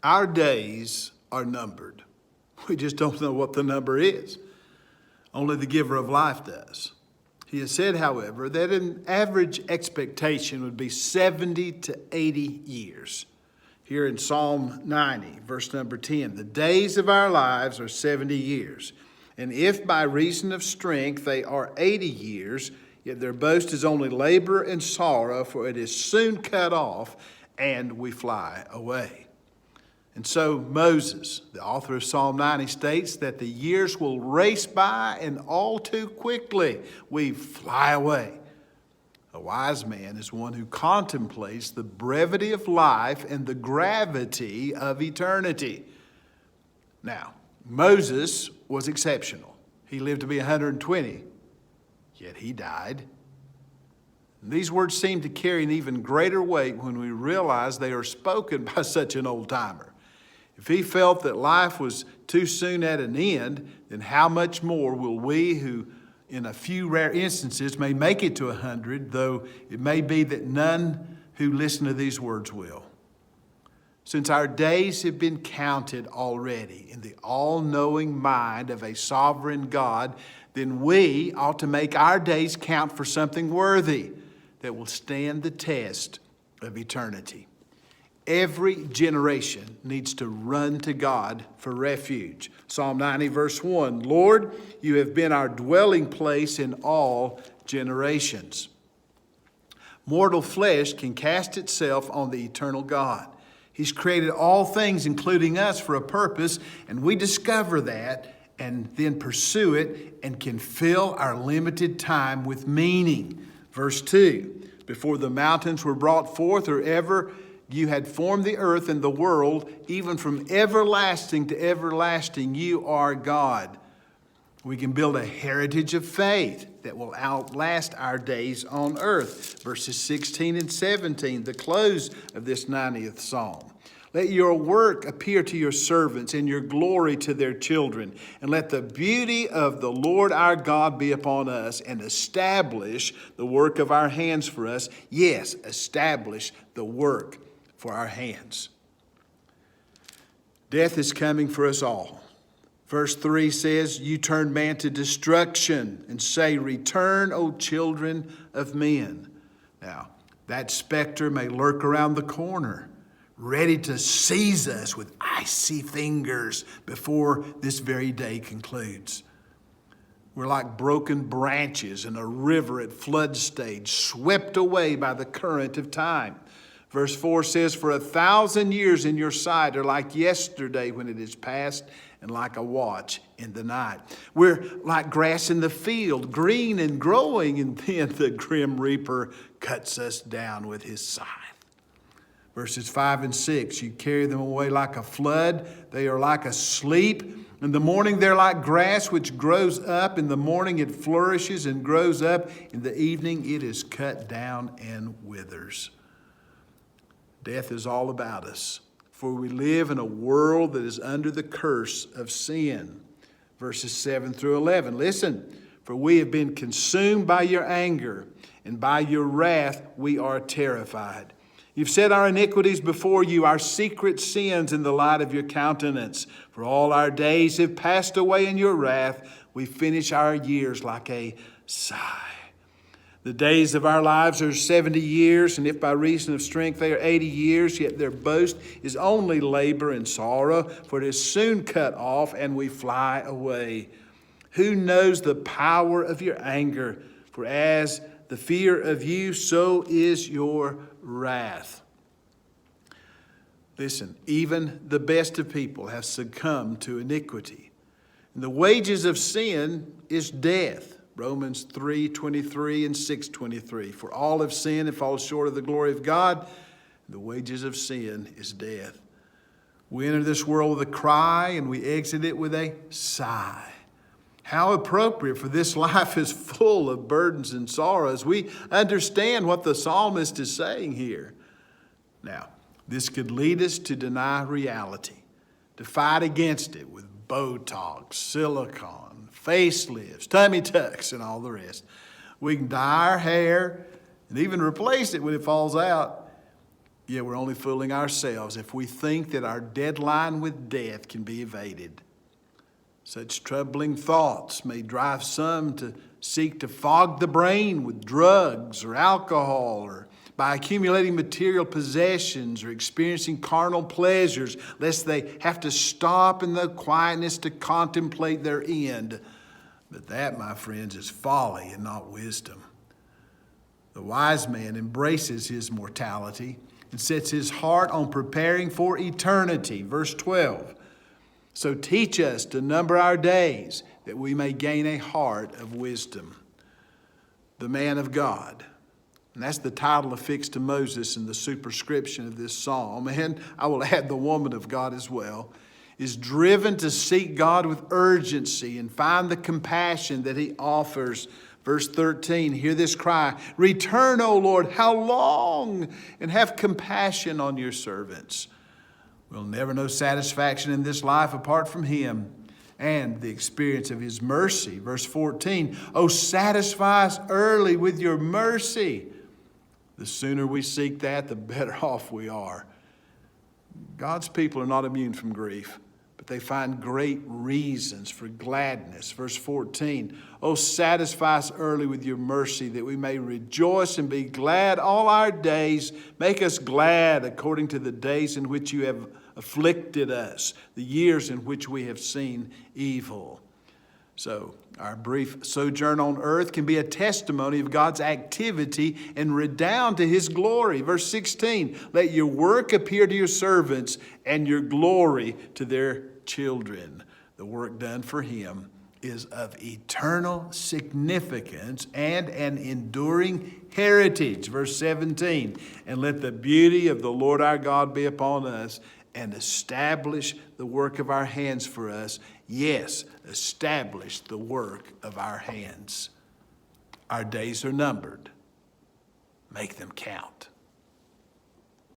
Our days are numbered. We just don't know what the number is. Only the giver of life does. He has said, however, that an average expectation would be 70 to 80 years. Here in Psalm 90, verse number 10, the days of our lives are 70 years. And if by reason of strength they are 80 years, yet their boast is only labor and sorrow, for it is soon cut off, and we fly away. And so Moses, the author of Psalm 90, states that the years will race by, and all too quickly we fly away. A wise man is one who contemplates the brevity of life and the gravity of eternity. Now, Moses was exceptional. He lived to be 120, yet he died. And these words seem to carry an even greater weight when we realize they are spoken by such an old-timer. If he felt that life was too soon at an end, then how much more will we who in a few rare instances may make it to 100, though it may be that none who listen to these words will. Since our days have been counted already in the all-knowing mind of a sovereign God, then we ought to make our days count for something worthy that will stand the test of eternity. Every generation needs to run to God for refuge. Psalm 90, verse 1, Lord, you have been our dwelling place in all generations. Mortal flesh can cast itself on the eternal God. He's created all things, including us, for a purpose, and we discover that and then pursue it and can fill our limited time with meaning. Verse 2, before the mountains were brought forth or ever you had formed the earth and the world, even from everlasting to everlasting, you are God. We can build a heritage of faith that will outlast our days on earth. Verses 16 and 17, the close of this 90th Psalm. Let your work appear to your servants and your glory to their children. And let the beauty of the Lord our God be upon us and establish the work of our hands for us. Yes, establish the work for our hands. Death is coming for us all. Verse 3 says, you turn man to destruction and say, return, O children of men. Now, that specter may lurk around the corner, ready to seize us with icy fingers before this very day concludes. We're like broken branches in a river at flood stage, swept away by the current of time. Verse 4 says, for 1,000 years in your sight are like yesterday when it is past, and like a watch in the night. We're like grass in the field, green and growing, and then the grim reaper cuts us down with his scythe. Verses 5 and 6, you carry them away like a flood. They are like a sleep. In the morning they're like grass which grows up. In the morning it flourishes and grows up. In the evening it is cut down and withers. Death is all about us, for we live in a world that is under the curse of sin. Verses 7 through 11. Listen, for we have been consumed by your anger, and by your wrath we are terrified. You've set our iniquities before you, our secret sins in the light of your countenance. For all our days have passed away in your wrath. We finish our years like a sigh. The days of our lives are 70 years, and if by reason of strength they are 80 years, yet their boast is only labor and sorrow, for it is soon cut off, and we fly away. Who knows the power of your anger? For as the fear of you, so is your wrath. Listen, even the best of people have succumbed to iniquity. And the wages of sin is death. Romans 3:23 and 6:23. For all have sinned and fall short of the glory of God. The wages of sin is death. We enter this world with a cry and we exit it with a sigh. How appropriate, for this life is full of burdens and sorrows. We understand what the psalmist is saying here. Now, this could lead us to deny reality, to fight against it with Botox, silicone, facelifts, tummy tucks, and all the rest. We can dye our hair and even replace it when it falls out. Yet we're only fooling ourselves if we think that our deadline with death can be evaded. Such troubling thoughts may drive some to seek to fog the brain with drugs or alcohol, or by accumulating material possessions or experiencing carnal pleasures, lest they have to stop in the quietness to contemplate their end. But that, my friends, is folly and not wisdom. The wise man embraces his mortality and sets his heart on preparing for eternity. Verse 12. So teach us to number our days, that we may gain a heart of wisdom. The man of God, and that's the title affixed to Moses in the superscription of this psalm, and I will add the woman of God as well, is driven to seek God with urgency and find the compassion that he offers. Verse 13, hear this cry, return, O Lord, how long? And have compassion on your servants. We'll never know satisfaction in this life apart from him and the experience of his mercy. Verse 14, oh, satisfy us early with your mercy. The sooner we seek that, the better off we are. God's people are not immune from grief, but they find great reasons for gladness. Verse 14, oh, satisfy us early with your mercy, that we may rejoice and be glad all our days. Make us glad according to the days in which you have afflicted us, the years in which we have seen evil. So our brief sojourn on earth can be a testimony of God's activity and redound to his glory. Verse 16, let your work appear to your servants and your glory to their children. The work done for him is of eternal significance and an enduring heritage. Verse 17, and let the beauty of the Lord our God be upon us, and establish the work of our hands for us. Yes, establish the work of our hands. Our days are numbered. Make them count.